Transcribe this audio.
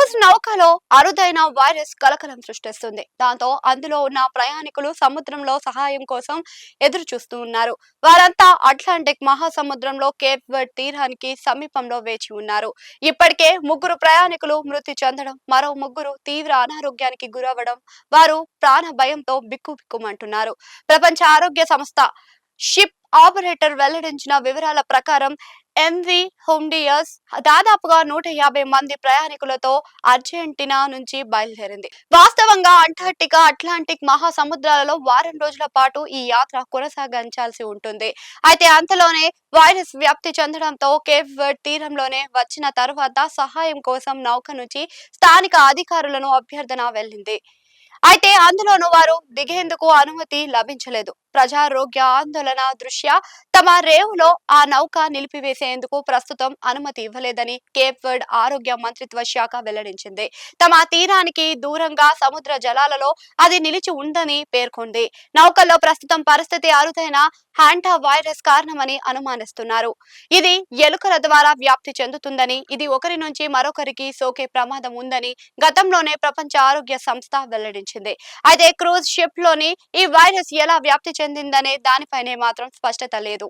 Cruise నౌకలో అరుదైన virus కలకలం సృష్టిస్తుంది. దాంతో అందులో ఉన్న ప్రయాణికులు సముద్రంలో సహాయం కోసం ఎదురు చూస్తూ ఉన్నారు. వారంతా అట్లాంటిక్ మహాసముద్రంలో కేప్ వర్డ్ తీరానికి సమీపంలో వేచి ఉన్నారు. ఇప్పటికే ముగ్గురు ప్రయాణికులు మృతి చెందడం, మరో ముగ్గురు తీవ్ర అనారోగ్యానికి గురవడం, వారు ప్రాణ భయంతో బిక్కుబిక్కుమంటున్నారు. ప్రపంచ ఆరోగ్య సంస్థ షిప్ ఆపరేటర్ వెల్లడించిన వివరాల ప్రకారం ఎంవి హోండియస్ దాదాపుగా 150 మంది ప్రయాణికులతో అర్జెంటీనా నుంచి బయలుదేరింది. వాస్తవంగా అంటార్క్టికా, అట్లాంటిక్ మహాసముద్రాలలో వారం రోజుల పాటు ఈ యాత్ర కొనసాగించాల్సి ఉంటుంది. అయితే అంతలోనే వైరస్ వ్యాప్తి చెందడంతో కేప్ వర్డ్ తీరంలోనే వచ్చిన తర్వాత సహాయం కోసం నౌక నుంచి స్థానిక అధికారులను అభ్యర్థన వెళ్ళింది. అయితే అందులోనూ వారు దిగేందుకు అనుమతి లభించలేదు. ప్రజారోగ్య ఆందోళన దృష్ట్యా తమ రేవులో ఆ నౌక నిలిపివేసేందుకు ప్రస్తుతం అనుమతి ఇవ్వలేదని కేప్ వర్డ్ ఆరోగ్య మంత్రిత్వ శాఖ వెల్లడించింది. తమ తీరానికి దూరంగా సముద్ర జలాలలో అది నిలిచి ఉందని పేర్కొంది. నౌకల్లో ప్రస్తుతం పరిస్థితి అరుదైన హ్యాంటా వైరస్ కారణమని అనుమానిస్తున్నారు. ఇది ఎలుకల ద్వారా వ్యాప్తి చెందుతుందని, ఇది ఒకరి నుంచి మరొకరికి సోకే ప్రమాదం ఉందని గతంలోనే ప్రపంచ ఆరోగ్య సంస్థ వెల్లడించింది. అయితే క్రూజ్ షిప్ లోని ఈ వైరస్ ఎలా వ్యాప్తి చెందిందనే దానిపైనే మాత్రం స్పష్టత లేదు.